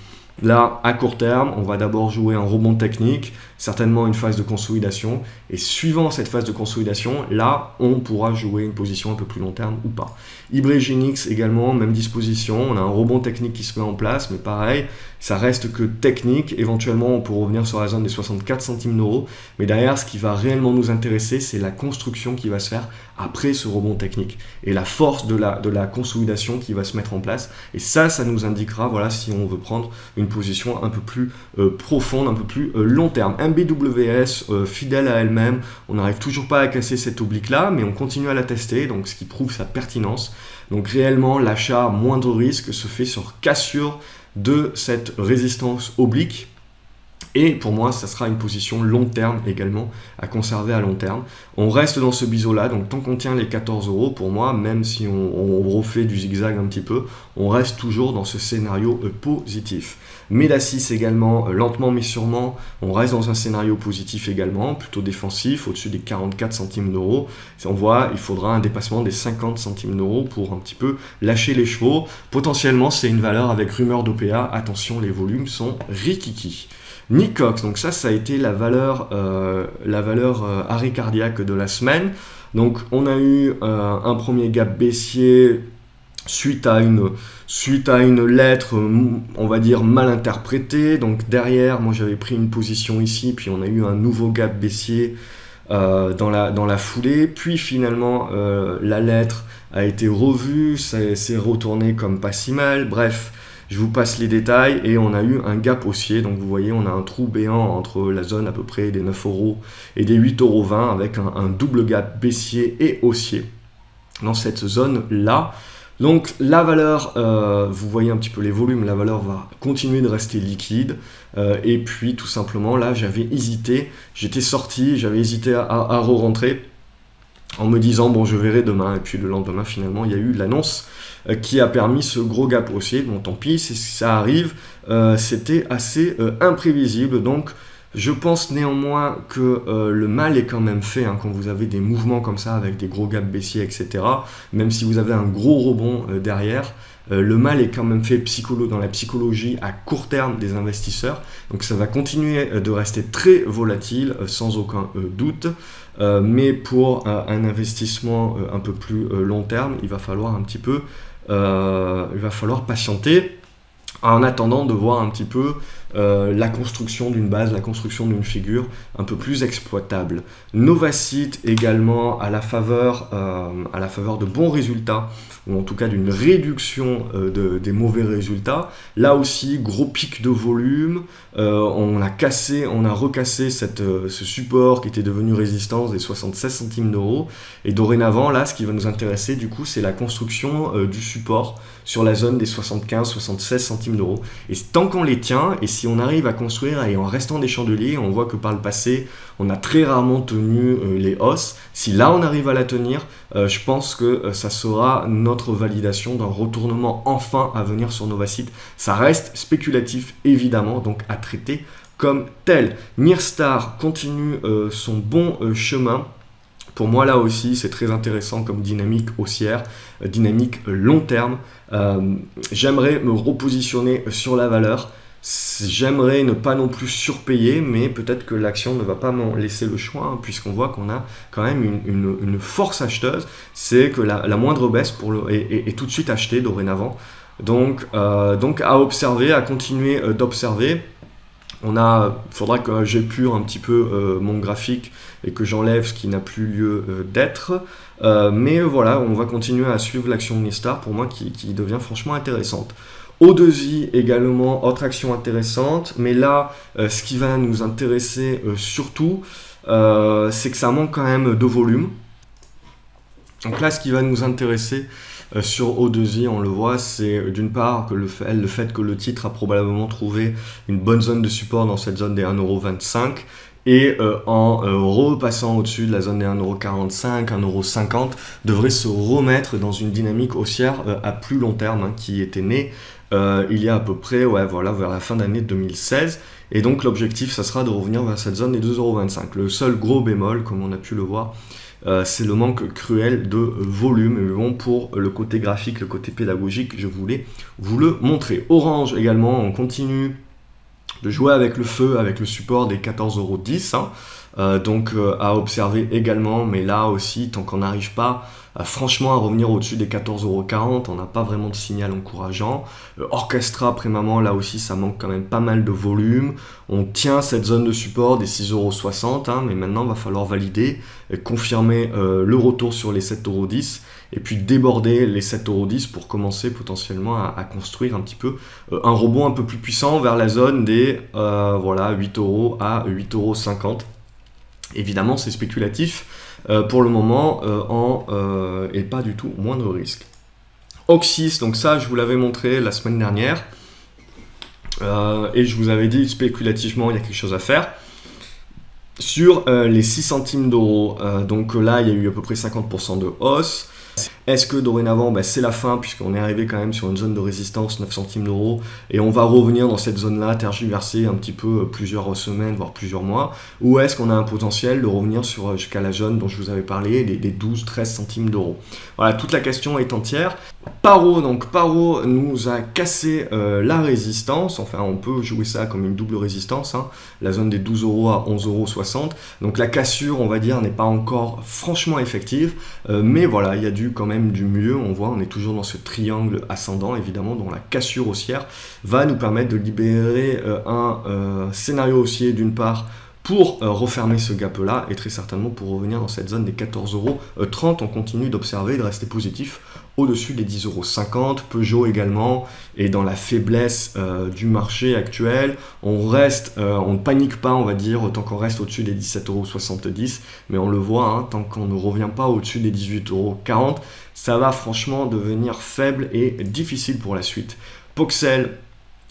là, à court terme, on va d'abord jouer un rebond technique, certainement une phase de consolidation. Et suivant cette phase de consolidation, là, on pourra jouer une position un peu plus long terme ou pas. Ibrigenix également, même disposition. On a un rebond technique qui se met en place, mais pareil, ça reste que technique. Éventuellement, on peut revenir sur la zone des 64 centimes d'euros. Mais derrière, ce qui va réellement nous intéresser, c'est la construction qui va se faire après ce rebond technique. Et la force de la consolidation qui va se mettre en place. Et ça nous indiquera, voilà, si on veut prendre une position un peu plus profonde, un peu plus long terme. MBWS, fidèle à elle-même, on n'arrive toujours pas à casser cette oblique-là, mais on continue à la tester, donc ce qui prouve sa pertinence. Donc réellement, l'achat à moindre risque se fait sur cassure de cette résistance oblique. Et pour moi, ça sera une position long terme également à conserver à long terme. On reste dans ce biseau-là, donc tant qu'on tient les 14 €, pour moi, même si on refait du zigzag un petit peu, on reste toujours dans ce scénario positif. Médacis également, lentement mais sûrement, on reste dans un scénario positif également, plutôt défensif, au-dessus des 44 centimes d'euros. On voit, il faudra un dépassement des 50 centimes d'euros pour un petit peu lâcher les chevaux. Potentiellement, c'est une valeur avec rumeur d'OPA. Attention, les volumes sont rikiki. Nicox, donc ça a été la valeur arrêt cardiaque de la semaine. Donc on a eu un premier gap baissier suite à une lettre, on va dire, mal interprétée. Donc derrière, moi j'avais pris une position ici, puis on a eu un nouveau gap baissier dans la foulée. Puis finalement, la lettre a été revue, c'est retourné comme pas si mal. Bref, je vous passe les détails et on a eu un gap haussier. Donc vous voyez, on a un trou béant entre la zone à peu près des 9 € et des 8,20 € avec un double gap baissier et haussier dans cette zone-là. Donc la valeur, vous voyez un petit peu les volumes, la valeur va continuer de rester liquide. Et puis tout simplement, là j'avais hésité, j'étais sorti, j'avais hésité à re-rentrer en me disant bon je verrai demain. Et puis le lendemain finalement il y a eu l'annonce qui a permis ce gros gap haussier. Bon tant pis, ça arrive, c'était assez imprévisible. Donc je pense néanmoins que le mal est quand même fait hein, quand vous avez des mouvements comme ça avec des gros gaps baissiers, etc. Même si vous avez un gros rebond derrière, le mal est quand même fait dans la psychologie à court terme des investisseurs. Donc ça va continuer de rester très volatile sans aucun doute. Mais pour un investissement un peu plus long terme, il va falloir un petit peu, il va falloir patienter en attendant de voir un petit peu la construction d'une base, la construction d'une figure un peu plus exploitable. Novacite également à la faveur de bons résultats, ou en tout cas d'une réduction des mauvais résultats. Là aussi, gros pic de volume, on a recassé ce support qui était devenu résistance des 76 centimes d'euros. Et dorénavant, là, ce qui va nous intéresser, du coup, c'est la construction du support sur la zone des 75-76 centimes d'euros. Et tant qu'on les tient, et si on arrive à construire et en restant des chandeliers, on voit que par le passé, on a très rarement tenu les hausses. Si là on arrive à la tenir, je pense que ça sera notre validation d'un retournement enfin à venir sur Novacite. Ça reste spéculatif évidemment, donc à traiter comme tel. Nyrstar continue son bon chemin. Pour moi, là aussi, c'est très intéressant comme dynamique haussière, dynamique long terme. J'aimerais me repositionner sur la valeur. J'aimerais ne pas non plus surpayer, mais peut-être que l'action ne va pas m'en laisser le choix, hein, puisqu'on voit qu'on a quand même une force acheteuse. C'est que la moindre baisse est tout de suite achetée dorénavant. Donc à observer, à continuer d'observer. Faudra que j'épure un petit peu mon graphique et que j'enlève ce qui n'a plus lieu d'être. Mais voilà, on va continuer à suivre l'action de Nyrstar, pour moi qui devient franchement intéressante. O2i également, autre action intéressante, mais là, ce qui va nous intéresser surtout, c'est que ça manque quand même de volume. Donc là, ce qui va nous intéresser sur O2i, on le voit, c'est d'une part que le fait que le titre a probablement trouvé une bonne zone de support dans cette zone des 1,25 € et en repassant au-dessus de la zone des 1,45 €, 1,50 €, devrait se remettre dans une dynamique haussière à plus long terme, hein, qui était née il y a à peu près vers la fin d'année 2016. Et donc l'objectif, ça sera de revenir vers cette zone des 2,25 €. Le seul gros bémol, comme on a pu le voir, c'est le manque cruel de volume. Mais bon, pour le côté graphique, le côté pédagogique, je voulais vous le montrer. Orange également, on continue de jouer avec le feu, avec le support des 14,10 €, hein. Donc à observer également, mais là aussi, tant qu'on n'arrive pas franchement à revenir au-dessus des 14,40 €, on n'a pas vraiment de signal encourageant. Orchestra, prémament, là aussi, ça manque quand même pas mal de volume. On tient cette zone de support des 6,60 €, hein, mais maintenant, il va falloir valider, confirmer le retour sur les 7,10 € et puis déborder les 7,10 € pour commencer potentiellement à construire un petit peu un rebond un peu plus puissant vers la zone des 8 € à 8,50 €. Évidemment, c'est spéculatif pour le moment et pas du tout moindre risque. Oxys, donc ça, je vous l'avais montré la semaine dernière et je vous avais dit spéculativement, il y a quelque chose à faire. Sur les 6 centimes d'euros, donc là, il y a eu à peu près 50% de hausse. Est-ce que dorénavant, c'est la fin, puisqu'on est arrivé quand même sur une zone de résistance 9 centimes d'euros, et on va revenir dans cette zone-là, tergiverser un petit peu plusieurs semaines, voire plusieurs mois, ou est-ce qu'on a un potentiel de revenir jusqu'à la zone dont je vous avais parlé, des 12-13 centimes d'euros. Voilà, toute la question est entière. Paro, donc Paro nous a cassé la résistance, enfin on peut jouer ça comme une double résistance, hein, la zone des 12 € à 11,60 €, donc la cassure, on va dire, n'est pas encore franchement effective, mais voilà, il y a quand même du mieux. On voit, on est toujours dans ce triangle ascendant, évidemment, dont la cassure haussière va nous permettre de libérer un scénario haussier d'une part pour refermer ce gap-là et très certainement pour revenir dans cette zone des 14,30 €. On continue d'observer et de rester positif au-dessus des 10,50 €. Peugeot également est dans la faiblesse du marché actuel. On ne panique pas, on va dire, tant qu'on reste au-dessus des 17,70 €, mais on le voit, hein, tant qu'on ne revient pas au-dessus des 18,40 €, ça va franchement devenir faible et difficile pour la suite. Poxel,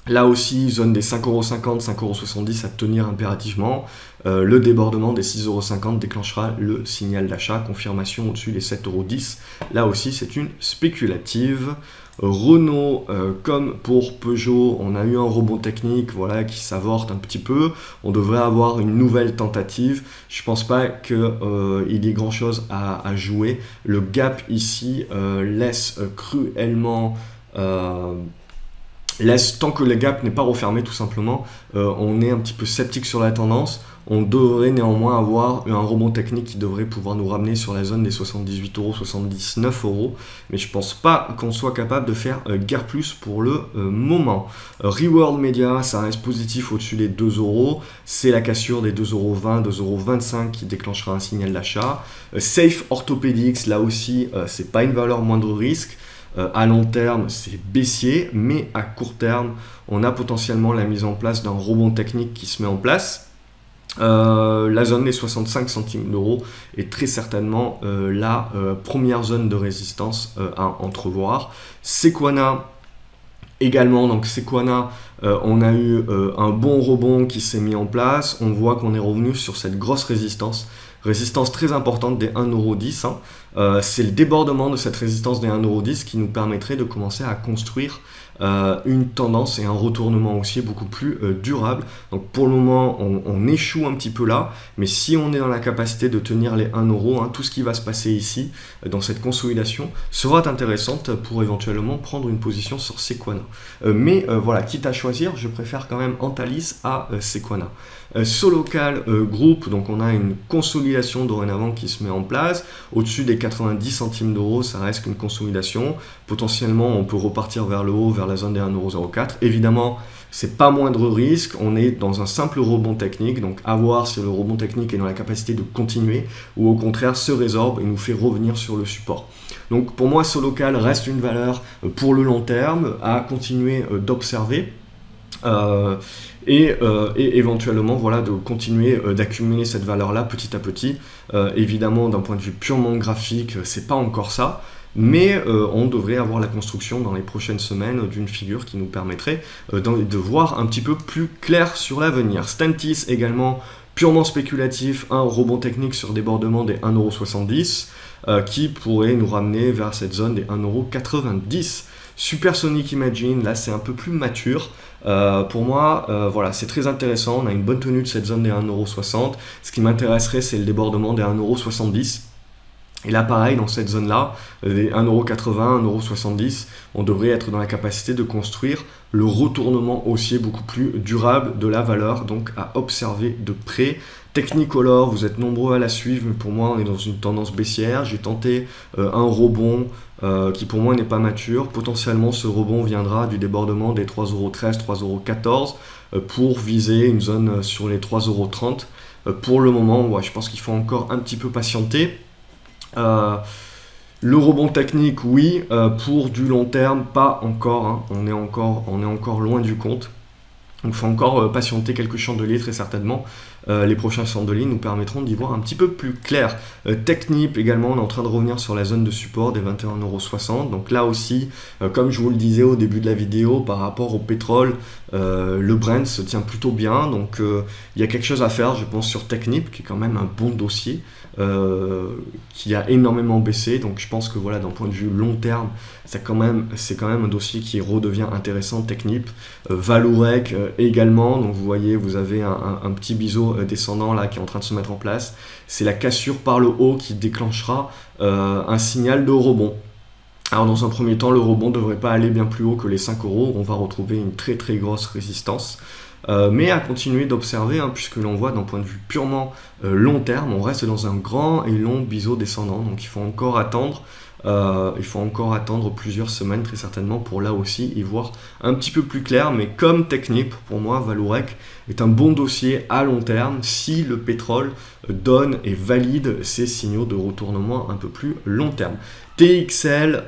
là aussi, zone des 5,50 €, 5,70 € à tenir impérativement. Le débordement des 6,50 € déclenchera le signal d'achat. Confirmation au-dessus des 7,10 €. Là aussi, c'est une spéculative. Renault, comme pour Peugeot, on a eu un rebond technique, voilà, qui s'avorte un petit peu. On devrait avoir une nouvelle tentative. Je ne pense pas qu'il y ait grand-chose à jouer. Le gap ici laisse cruellement... tant que le gap n'est pas refermé, tout simplement, on est un petit peu sceptique sur la tendance. On devrait néanmoins avoir un rebond technique qui devrait pouvoir nous ramener sur la zone des 78 €, 79 €. Mais je ne pense pas qu'on soit capable de faire guère plus pour le moment. Reworld Media, ça reste positif au-dessus des 2 €. C'est la cassure des 2,20 €, 2,25 € qui déclenchera un signal d'achat. Safe Orthopedics, là aussi, c'est pas une valeur moindre risque. À long terme, c'est baissier, mais à court terme, on a potentiellement la mise en place d'un rebond technique qui se met en place. La zone des 65 centimes d'euros est très certainement la première zone de résistance à entrevoir. Sequana, Également, donc Sequana, on a eu un bon rebond qui s'est mis en place. On voit qu'on est revenu sur cette grosse résistance très importante des 1,10 €. C'est le débordement de cette résistance des 1,10 € qui nous permettrait de commencer à construire une tendance et un retournement haussier beaucoup plus durable. Donc pour le moment, on échoue un petit peu là, mais si on est dans la capacité de tenir les 1 €, tout ce qui va se passer ici, dans cette consolidation, sera intéressante pour éventuellement prendre une position sur Sequana. Mais voilà, quitte à choisir, je préfère quand même Antalis à Sequana. Solocal Group, donc on a une consolidation dorénavant qui se met en place. Au-dessus des 90 centimes d'euros, ça reste qu'une consolidation. Potentiellement, on peut repartir vers le haut, vers la zone des 1,04 €. Évidemment, c'est pas moindre risque. On est dans un simple rebond technique, donc à voir si le rebond technique est dans la capacité de continuer ou au contraire se résorbe et nous fait revenir sur le support. Donc pour moi, Solocal reste une valeur pour le long terme à continuer d'observer. Et éventuellement voilà, de continuer d'accumuler cette valeur là petit à petit. Évidemment d'un point de vue purement graphique, c'est pas encore ça, mais on devrait avoir la construction dans les prochaines semaines d'une figure qui nous permettrait de voir un petit peu plus clair sur l'avenir. Stentis également purement spéculatif, un rebond technique sur débordement des 1,70 € qui pourrait nous ramener vers cette zone des 1,90 €. Supersonic Imagine, là c'est un peu plus mature. Pour moi, voilà, c'est très intéressant. On a une bonne tenue de cette zone des 1,60 €. Ce qui m'intéresserait, c'est le débordement des 1,70 €. Et là, pareil, dans cette zone-là, les 1,80 €, 1,70 €, on devrait être dans la capacité de construire le retournement haussier beaucoup plus durable de la valeur, donc à observer de près. Technicolor, vous êtes nombreux à la suivre, mais pour moi, on est dans une tendance baissière. J'ai tenté un rebond qui pour moi n'est pas mature. Potentiellement, ce rebond viendra du débordement des 3,13 €, 3,14 € pour viser une zone sur les 3,30 €. Pour le moment, ouais, je pense qu'il faut encore un petit peu patienter. Le rebond technique, oui. Pour du long terme, pas encore. On est encore loin du compte. Donc il faut encore patienter quelques chandeliers très certainement. Les prochains chandeliers nous permettront d'y voir un petit peu plus clair. Technip également, on est en train de revenir sur la zone de support des 21,60 €. Donc là aussi, comme je vous le disais au début de la vidéo, par rapport au pétrole, le Brent se tient plutôt bien. Donc il y a quelque chose à faire, je pense, sur Technip, qui est quand même un bon dossier, qui a énormément baissé. Donc je pense que voilà, d'un point de vue long terme, c'est quand même un dossier qui redevient intéressant. Technip, Vallourec également. Donc vous voyez, vous avez un petit biseau descendant là qui est en train de se mettre en place. C'est la cassure par le haut qui déclenchera un signal de rebond. Alors dans un premier temps, le rebond ne devrait pas aller bien plus haut que les 5 €. On va retrouver une très très grosse résistance. Mais à continuer d'observer, puisque l'on voit d'un point de vue purement long terme, on reste dans un grand et long biseau descendant. Donc il faut encore attendre. Plusieurs semaines très certainement pour là aussi y voir un petit peu plus clair. Mais comme Technip, pour moi, Vallourec est un bon dossier à long terme si le pétrole donne et valide ces signaux de retournement un peu plus long terme. TXL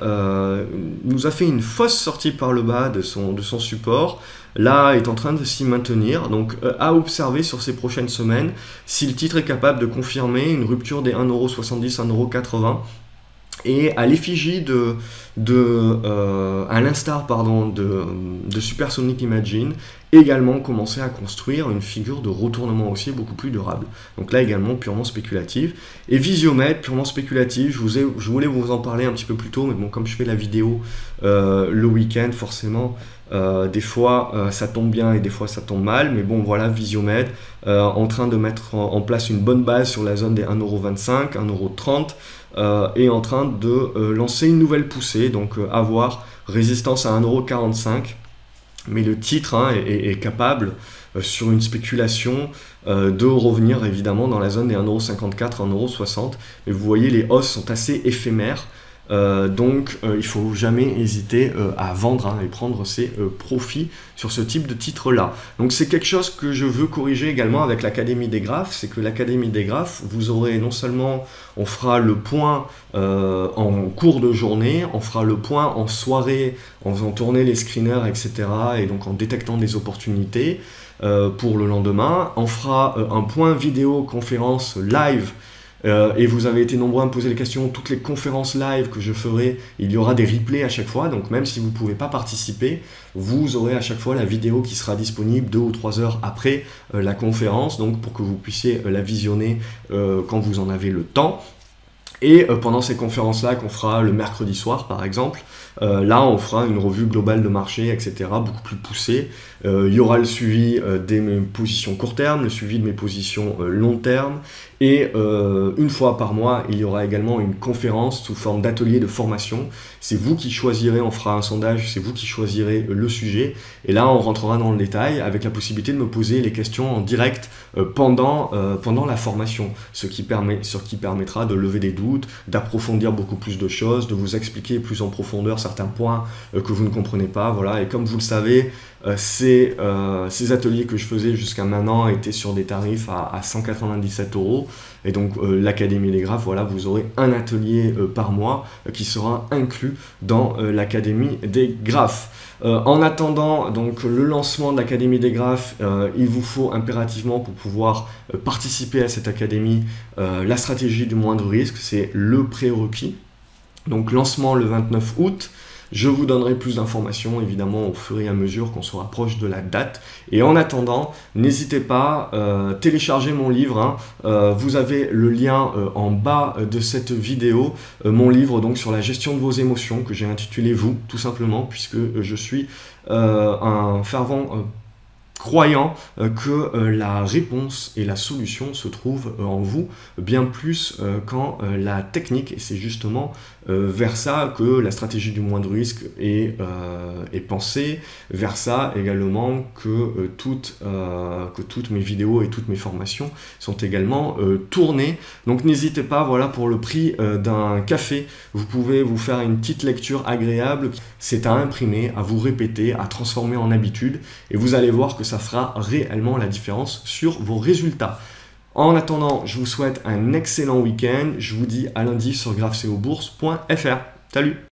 nous a fait une fausse sortie par le bas de son support. Là, est en train de s'y maintenir. Donc, à observer sur ces prochaines semaines si le titre est capable de confirmer une rupture des 1,70 €, 1,80 €. Et à l'effigie à l'instar de Supersonic Imagine, également commencer à construire une figure de retournement haussier beaucoup plus durable. Donc là également purement spéculative. Et Visiomed, purement spéculative, je voulais vous en parler un petit peu plus tôt, mais bon, comme je fais la vidéo le week-end, forcément, des fois ça tombe bien et des fois ça tombe mal. Mais bon, voilà, Visiomed en train de mettre en place une bonne base sur la zone des 1,25 €, 1,30 €. Et en train de lancer une nouvelle poussée, donc avoir résistance à 1,45 €, mais le titre est capable sur une spéculation de revenir évidemment dans la zone des 1,54 €, 1,60 €, mais vous voyez les hausses sont assez éphémères. Donc il ne faut jamais hésiter à vendre et prendre ses profits sur ce type de titre là. Donc c'est quelque chose que je veux corriger également avec l'Académie des Graphes, c'est que l'Académie des Graphes, vous aurez non seulement, on fera le point en cours de journée, on fera le point en soirée en faisant tourner les screeners, etc. et donc en détectant des opportunités pour le lendemain. On fera un point vidéo conférence live Et vous avez été nombreux à me poser des questions. Toutes les conférences live que je ferai, il y aura des replays à chaque fois. Donc même si vous ne pouvez pas participer, vous aurez à chaque fois la vidéo qui sera disponible 2 ou 3 heures après la conférence, donc pour que vous puissiez la visionner quand vous en avez le temps. Et pendant ces conférences-là qu'on fera le mercredi soir par exemple, là on fera une revue globale de marché, etc., beaucoup plus poussée. Il y aura le suivi de mes positions court terme, le suivi de mes positions long terme, et une fois par mois, il y aura également une conférence sous forme d'atelier de formation. C'est vous qui choisirez, on fera un sondage, c'est vous qui choisirez le sujet, et là on rentrera dans le détail avec la possibilité de me poser les questions en direct pendant la formation, ce qui permettra de lever des doutes, d'approfondir beaucoup plus de choses, de vous expliquer plus en profondeur certains points que vous ne comprenez pas, voilà. Et comme vous le savez, ces ateliers que je faisais jusqu'à maintenant étaient sur des tarifs à 197 €. Et donc l'Académie des Graphes, voilà, vous aurez un atelier par mois qui sera inclus dans l'Académie des Graphes. En attendant donc le lancement de l'Académie des Graphes, il vous faut impérativement, pour pouvoir participer à cette académie, la stratégie du moindre risque, c'est le prérequis. Donc lancement le 29 août. Je vous donnerai plus d'informations évidemment au fur et à mesure qu'on se rapproche de la date. Et en attendant, n'hésitez pas, téléchargez mon livre. Vous avez le lien en bas de cette vidéo. Mon livre donc sur la gestion de vos émotions que j'ai intitulé Vous, tout simplement, puisque je suis un fervent croyant que la réponse et la solution se trouvent en vous, bien plus qu'en la technique. Et c'est justement vers ça que la stratégie du moindre risque est pensée, vers ça également que toutes mes vidéos et toutes mes formations sont également tournées. Donc n'hésitez pas, voilà, pour le prix d'un café, vous pouvez vous faire une petite lecture agréable. C'est à imprimer, à vous répéter, à transformer en habitude, et vous allez voir que ça fera réellement la différence sur vos résultats. En attendant, je vous souhaite un excellent week-end. Je vous dis à lundi sur graphcobourse.fr. Salut!